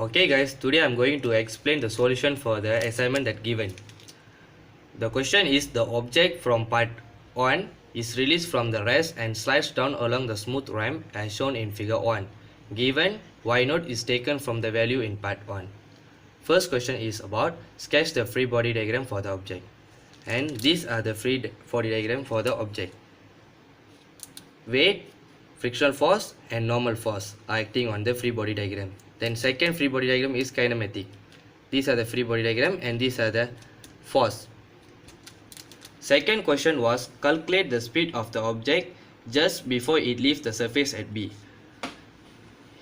Okay guys, today I'm going to explain the solution for the assignment that given. The question is the object from part 1 is released from the rest and slides down along the smooth ramp as shown in figure 1. Given y0 is taken from the value in part 1. First question is about sketch the free body diagram for the object. And these are the free body diagram for the object. Weight, frictional force and normal force are acting on the free body diagram. Then second free body diagram is kinematic. These are the free body diagram and these are the force. Second question was calculate the speed of the object just before it leaves the surface at B.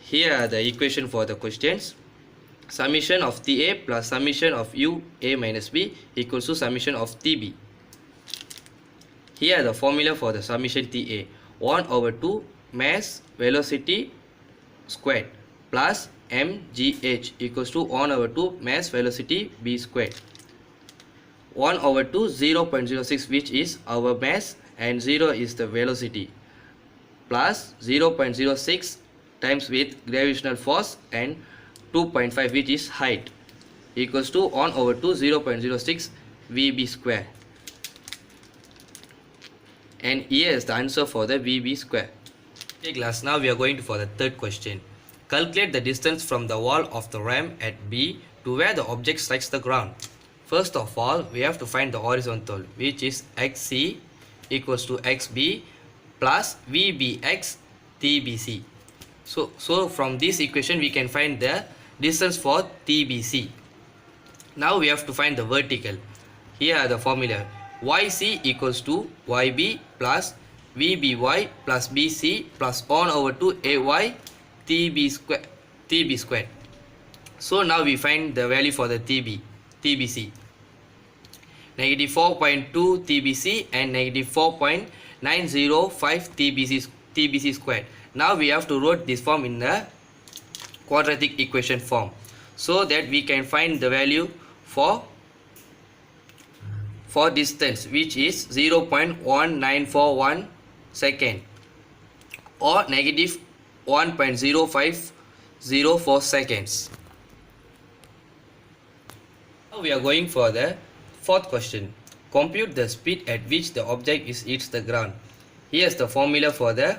Here are the equation for the questions. Summation of TA plus summation of UA minus B equals to summation of TB. Here are the formula for the summation TA. 1 over 2 mass velocity squared plus mgh equals to 1 over 2 mass velocity b squared. 1 over 2 0.06 which is our mass and 0 is the velocity plus 0.06 times with gravitational force and 2.5 which is height equals to 1 over 2 0.06 vb square. And here is the answer for the vb square. Okay class, now we are going for the third question. Calculate the distance from the wall of the ramp at B to where the object strikes the ground. First of all, we have to find the horizontal, which is xc equals to xb plus vbx tbc. So from this equation we can find the distance for tbc. Now we have to find the vertical. Here are the formula. yc equals to yb plus vby plus bc plus 1 over 2 ay tb squared. So now we find the value for the tbc. Negative 4.2 tbc and negative 4.905 tbc squared. Now we have to write this form in the quadratic equation form so that we can find the value for distance, which is 0.1941 second or negative 1.0504 seconds. Now we are going for the fourth question. Compute the speed at which the object hits the ground. Here's the formula for the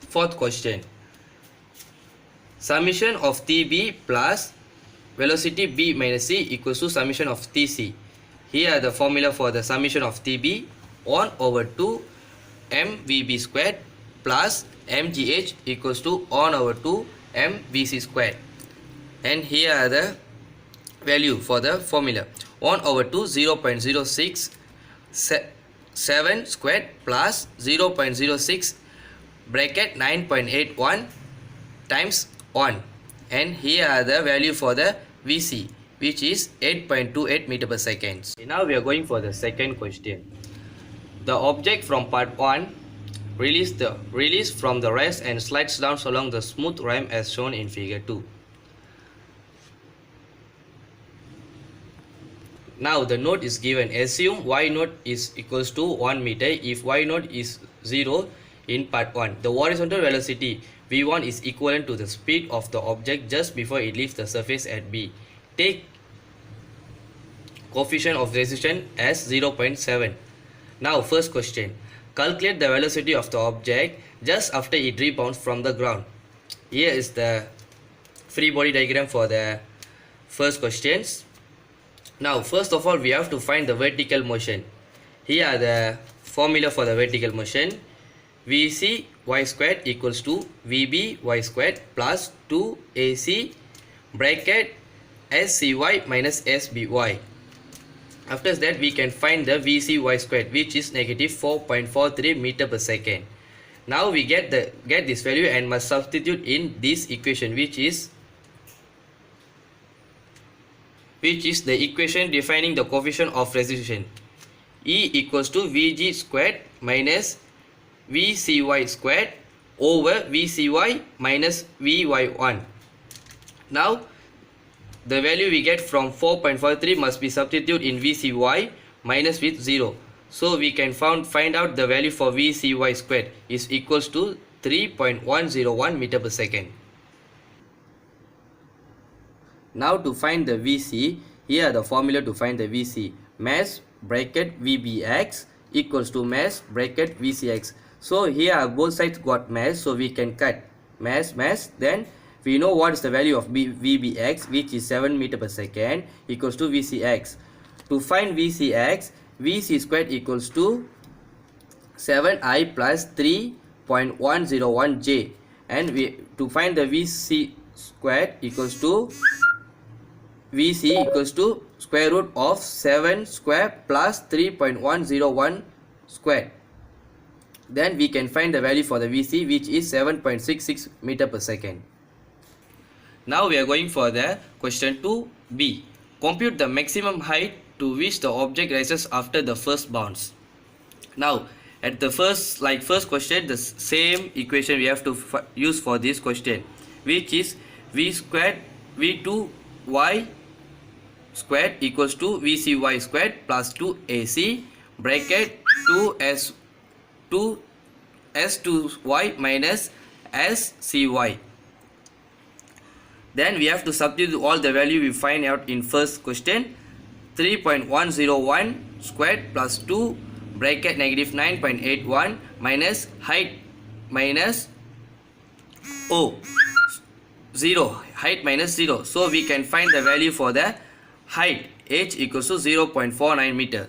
fourth question. Summation of TB plus velocity B minus C equals to summation of TC. Here are the formula for the summation of TB. 1 over 2 mvb squared plus mgh equals to 1 over 2 mvc squared. And here are the value for the formula. 1 over 2 0.067 squared plus 0.06 bracket 9.81 times 1. And here are the value for the vc, which is 8.28 meter per second. Okay, now we are going for the second question. The object from part 1 released from the rest and slides down along the smooth ramp as shown in figure 2. Now the note is given. Assume y0 is equals to 1 meter if y0 is 0 in part 1. The horizontal velocity v1 is equivalent to the speed of the object just before it leaves the surface at B. Take coefficient of resistance as 0.7. Now first question. Calculate the velocity of the object just after it rebounds from the ground. Here is the free body diagram for the first questions. Now first of all we have to find the vertical motion. Here are the formula for the vertical motion. Vc y squared equals to vb y squared plus 2ac bracket scy minus sby. After that we can find the vcy squared, which is negative 4.43 meter per second. Now we get this value and must substitute in this equation, which is the equation defining the coefficient of resistance. E equals to vg squared minus vcy squared over vcy minus vy1. Now the value we get from 4.43 must be substituted in vcy minus with 0. So we can find out the value for vcy squared is equals to 3.101 meter per second. Now to find the VC, here are the formula to find the VC. Mass bracket VBX equals to mass bracket VCX. So here both sides got mass, so we can cut mass, then we know what is the value of VBX, which is 7 meter per second, equals to VCX. To find VCX, VC squared equals to 7I plus 3.101J, and to find the VC squared equals to VC equals to square root of 7 square plus 3.101 square. Then we can find the value for the VC, which is 7.66 meter per second. Now we are going for the question 2b. Compute the maximum height to which the object rises after the first bounce. Now at the first question, the same equation we have to use for this question, which is v squared v2y squared equals to vcy squared plus 2ac bracket 2s2y minus scy. Then we have to substitute all the value we find out in first question. 3.101 squared plus 2 bracket negative 9.81 minus height minus 0, height minus 0. So we can find the value for the height, h equals to 0.49 meter.